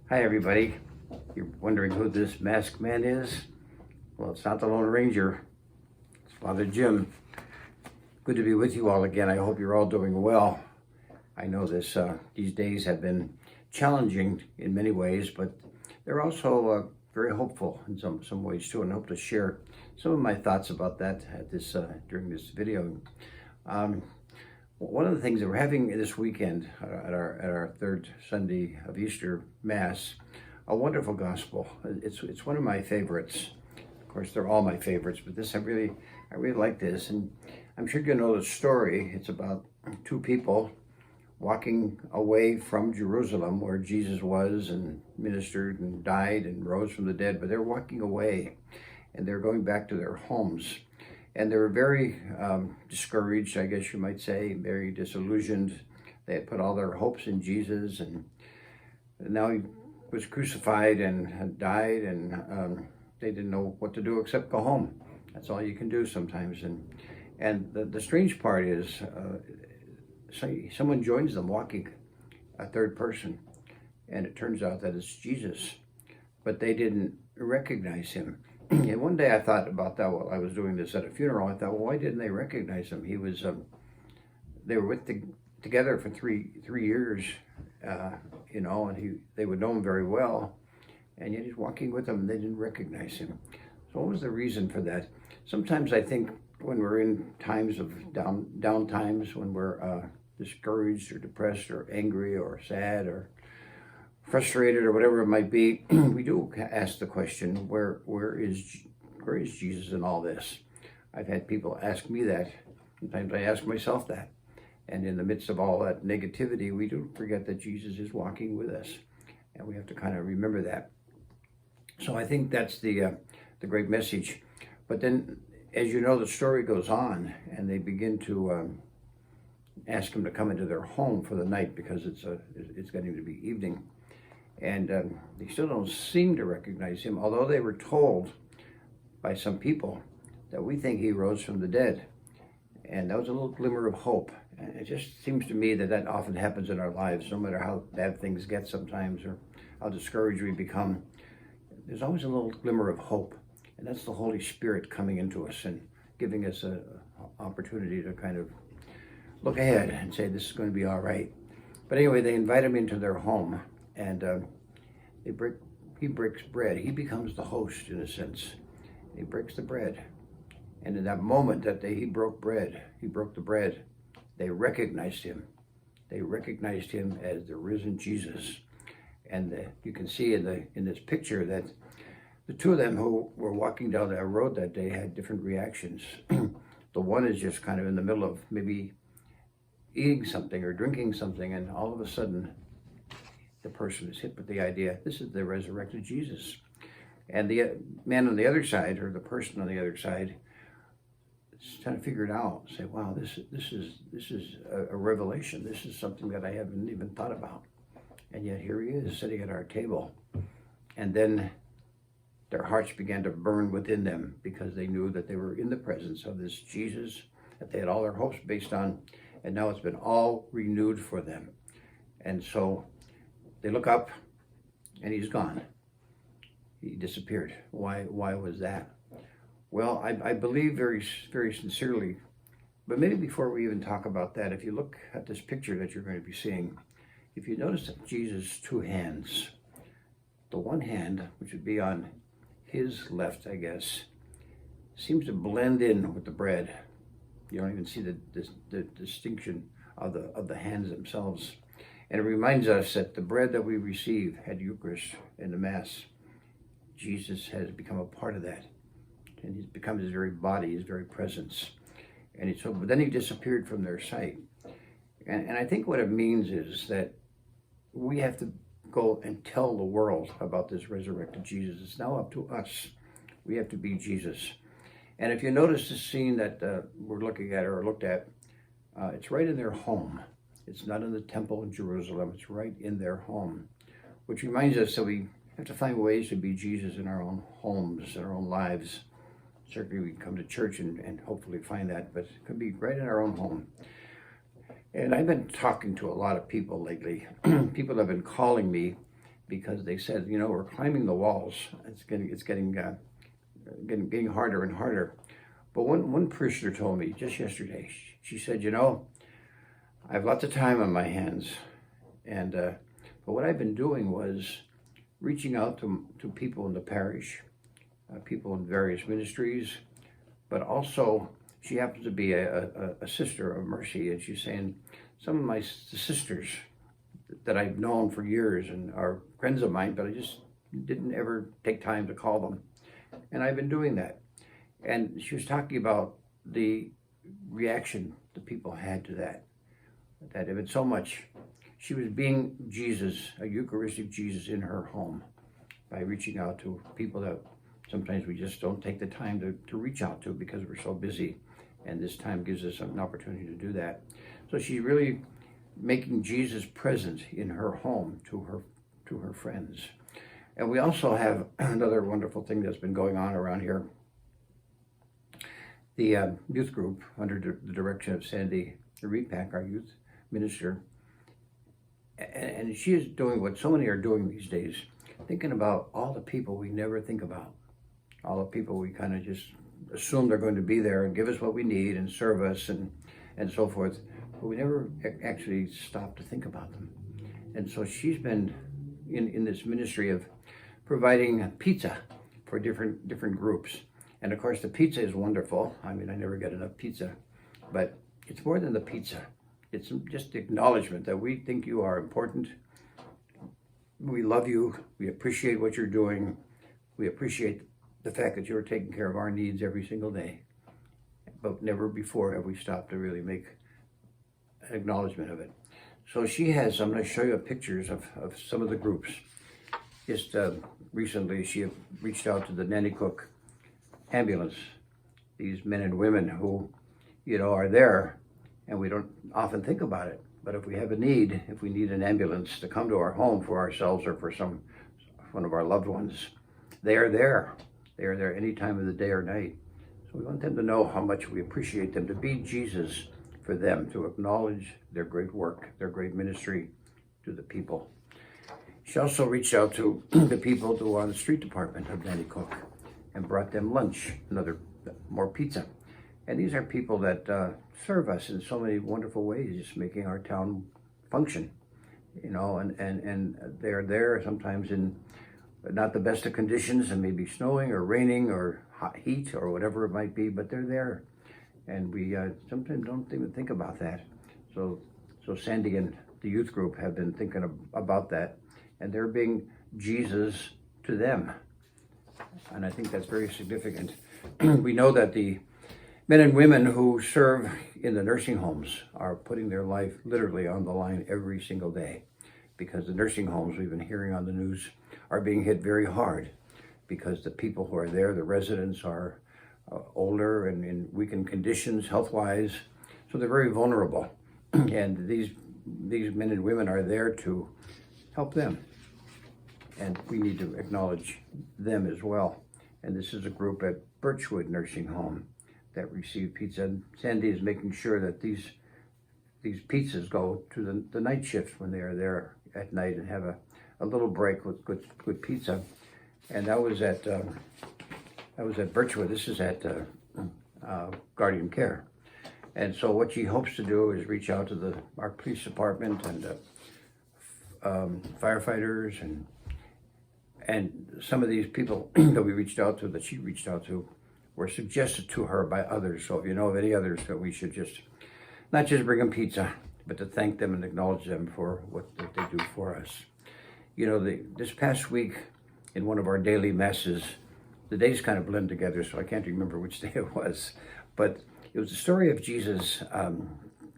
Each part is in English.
Hi, everybody. You're wondering who this masked man is? Well, it's not the Lone Ranger. It's Father Jim. Good to be with you all again. I hope you're all doing well. I know these days have been challenging in many ways, but they're also very hopeful in some ways too, and I hope to share some of my thoughts about that during this video. Um, One of the things that we're having this weekend at our third Sunday of Easter Mass, a wonderful gospel. It's one of my favorites. Of course, they're all my favorites, but I really like this, and I'm sure you know the story. It's about two people walking away from Jerusalem, where Jesus was and ministered and died and rose from the dead. But they're walking away, and they're going back to their homes. And they were very discouraged, I guess you might say, very disillusioned. They had put all their hopes in Jesus, and now he was crucified and had died, and they didn't know what to do except go home. That's all you can do sometimes. And the strange part is, someone joins them walking, a third person, and it turns out that it's Jesus, but they didn't recognize him. And one day I thought about that while I was doing this at a funeral. I thought, well, why didn't they recognize him? They were together for three years, and they would know him very well, and yet he's walking with them, and they didn't recognize him. So what was the reason for that? Sometimes I think when we're in times of down times, when we're discouraged or depressed or angry or sad or frustrated or whatever it might be, we do ask the question, where is Jesus in all this? I've had people ask me that. Sometimes I ask myself that. And in the midst of all that negativity, we do forget that Jesus is walking with us. And we have to kind of remember that. So I think that's the great message. But then, as you know, the story goes on, and they begin to ask him to come into their home for the night, because it's getting to be evening. And they still don't seem to recognize him, although they were told by some people that we think he rose from the dead. And that was a little glimmer of hope. And it just seems to me that often happens in our lives, no matter how bad things get sometimes or how discouraged we become. There's always a little glimmer of hope. And that's the Holy Spirit coming into us and giving us an opportunity to kind of look ahead and say, this is going to be all right. But anyway, they invite him into their home. And he breaks bread. He becomes the host, in a sense. He breaks the bread. And in that moment that he broke the bread, they recognized him. They recognized him as the risen Jesus. And you can see in this picture that the two of them who were walking down that road that day had different reactions. The one is just kind of in the middle of maybe eating something or drinking something, and all of a sudden, the person is hit with the idea, this is the resurrected Jesus. And the man on the other side, or the person on the other side, is trying to figure it out. Say, wow, this is a revelation. This is something that I haven't even thought about. And yet here he is sitting at our table. And then their hearts began to burn within them, because they knew that they were in the presence of this Jesus that they had all their hopes based on. And now it's been all renewed for them. And so they look up, and he's gone. He disappeared. Why was that? Well, I believe very, very sincerely, but maybe before we even talk about that, if you look at this picture that you're going to be seeing, if you notice that Jesus' two hands, the one hand, which would be on his left, I guess, seems to blend in with the bread. You don't even see the distinction of the hands themselves. And it reminds us that the bread that we receive at Eucharist and the Mass, Jesus has become a part of that. And he's become his very body, his very presence. But then he disappeared from their sight. And I think what it means is that we have to go and tell the world about this resurrected Jesus. It's now up to us. We have to be Jesus. And if you notice the scene that we're looking at or looked at, it's right in their home. It's not in the temple in Jerusalem. It's right in their home, which reminds us that we have to find ways to be Jesus in our own homes, in our own lives. Certainly we can come to church and hopefully find that, but it could be right in our own home. And I've been talking to a lot of people lately. People have been calling me because they said, we're climbing the walls. It's getting harder and harder. But one parishioner told me just yesterday. She said, I have lots of time on my hands, and but what I've been doing was reaching out to people in the parish, people in various ministries, but also she happens to be a sister of Mercy, and she's saying some of my sisters that I've known for years and are friends of mine, but I just didn't ever take time to call them. And I've been doing that. And she was talking about the reaction the people had to that it had so much. She was being Jesus, a Eucharistic Jesus in her home, by reaching out to people that sometimes we just don't take the time to reach out to because we're so busy. And this time gives us an opportunity to do that. So she's really making Jesus present in her home to her friends. And we also have another wonderful thing that's been going on around here. The youth group, under the direction of Sandy Repack, our youth minister, and she is doing what so many are doing these days, thinking about all the people we never think about, all the people we kind of just assume they're going to be there and give us what we need and serve us and so forth, but we never actually stop to think about them. And so she's been in this ministry of providing pizza for different groups. And of course the pizza is wonderful. I mean, I never get enough pizza, but it's more than the pizza. It's just the acknowledgement that we think you are important. We love you. We appreciate what you're doing. We appreciate the fact that you're taking care of our needs every single day. But never before have we stopped to really make an acknowledgement of it. So she has, I'm going to show you pictures of some of the groups. Just recently, she reached out to the Nanticoke ambulance, these men and women who, are there, and we don't often think about it. But if we have a need, if we need an ambulance to come to our home for ourselves or for one of our loved ones, they are there. They are there any time of the day or night. So we want them to know how much we appreciate them, to be Jesus for them, to acknowledge their great work, their great ministry to the people. She also reached out to the people who are on the street department of Nanticoke and brought them lunch, more pizza. And these are people that serve us in so many wonderful ways, making our town function, and they're there sometimes in not the best of conditions, and maybe snowing or raining or hot heat or whatever it might be, but they're there. And we sometimes don't even think about that. So Sandy and the youth group have been thinking about that, and they're being Jesus to them. And I think that's very significant. We know that the men and women who serve in the nursing homes are putting their life literally on the line every single day, because the nursing homes, we've been hearing on the news, are being hit very hard because the people who are there, the residents, are older and in weakened conditions health-wise, so they're very vulnerable. And these men and women are there to help them, and we need to acknowledge them as well. And this is a group at Birchwood Nursing Home that receive pizza. And Sandy is making sure that these pizzas go to the night shift when they are there at night and have a little break with good pizza. And that was at Birchwood. This is at Guardian Care. And so what she hopes to do is reach out to our police department and firefighters and some of these people that she reached out to, were suggested to her by others. So if you know of any others, that we should not just bring them pizza, but to thank them and acknowledge them for what they do for us. This past week in one of our daily masses, the days kind of blend together, so I can't remember which day it was, but it was the story of Jesus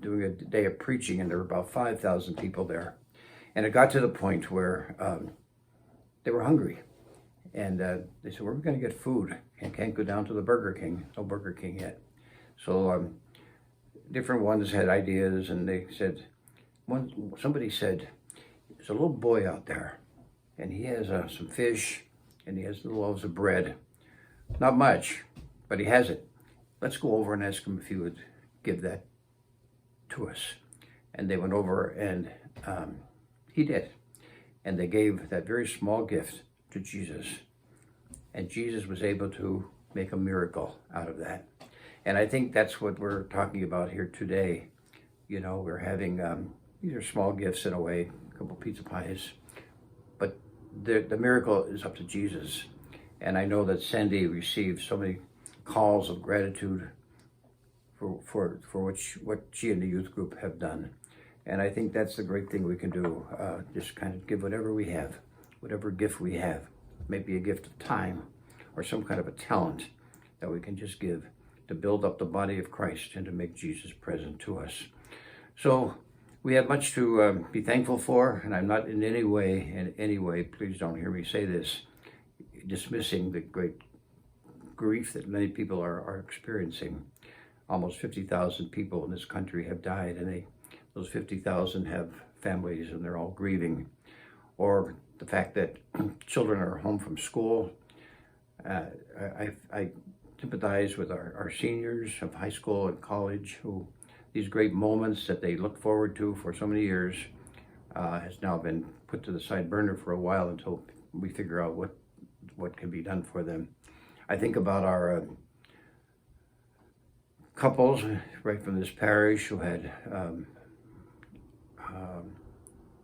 doing a day of preaching, and there were about 5,000 people there. And it got to the point where they were hungry. And they said, we're going to get food and can't go down to the Burger King. No Burger King yet. So different ones had ideas, and they said, somebody said, there's a little boy out there, and he has some fish, and he has little loaves of bread. Not much, but he has it. Let's go over and ask him if he would give that to us. And they went over, and he did. and they gave that very small gift to Jesus. And Jesus was able to make a miracle out of that. And I think that's what we're talking about here today. You know, we're having, these are small gifts in a way, a couple pizza pies, but the miracle is up to Jesus. And I know that Sandy received so many calls of gratitude for what she and the youth group have done. And I think that's the great thing we can do, just kind of give whatever we have, whatever gift we have, maybe a gift of time or some kind of a talent that we can just give to build up the body of Christ and to make Jesus present to us. So we have much to be thankful for, and I'm not in any way, please don't hear me say this, dismissing the great grief that many people are experiencing. Almost 50,000 people in this country have died, and those 50,000 have families and they're all grieving. Or the fact that children are home from school. I sympathize with our seniors of high school and college who these great moments that they look forward to for so many years has now been put to the side burner for a while until we figure out what can be done for them. I think about our couples right from this parish who had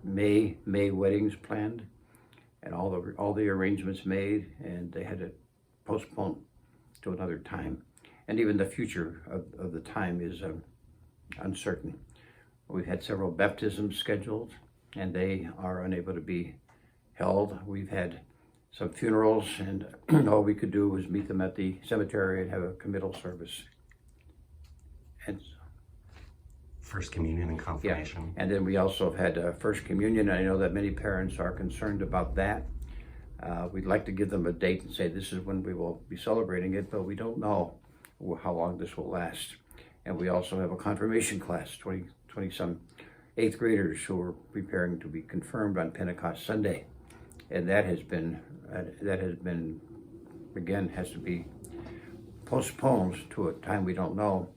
May weddings planned and all the arrangements made, and they had to postpone to another time. And even the future of the time is uncertain. We've had several baptisms scheduled, and they are unable to be held. We've had some funerals, and all we could do was meet them at the cemetery and have a committal service. And First communion and confirmation. Yeah. And then we also have had First Communion. I know that many parents are concerned about that. We'd like to give them a date and say this is when we will be celebrating it, but we don't know how long this will last. And we also have a confirmation class, 20 some 8th graders who are preparing to be confirmed on Pentecost Sunday. And that has been, again, has to be postponed to a time we don't know.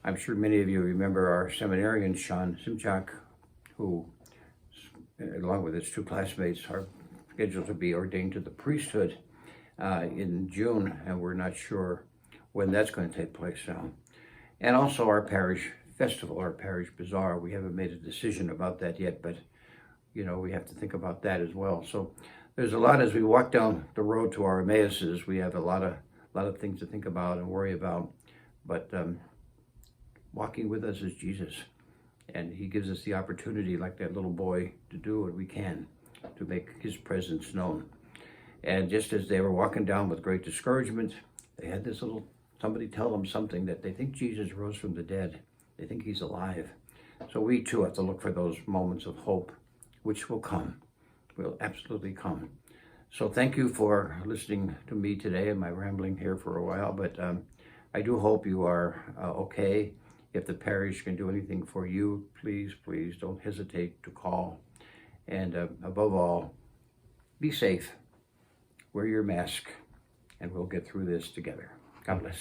I'm sure many of you remember our seminarian, Sean Simchak, who, along with his 2 classmates, are scheduled to be ordained to the priesthood in June, and we're not sure when that's going to take place now. And also our parish festival, our parish bazaar. We haven't made a decision about that yet, but you know, we have to think about that as well. So there's a lot as we walk down the road to our Emmauses. We have a lot of things to think about and worry about, but walking with us is Jesus, and he gives us the opportunity, like that little boy, to do what we can to make his presence known. And just as they were walking down with great discouragement, they had this somebody tell them something, that they think Jesus rose from the dead. They think he's alive. So we too have to look for those moments of hope, which will come, will absolutely come. So thank you for listening to me today and my rambling here for a while, but I do hope you are okay. If the parish can do anything for you, please don't hesitate to call. And above all, be safe, wear your mask, and we'll get through this together. God bless.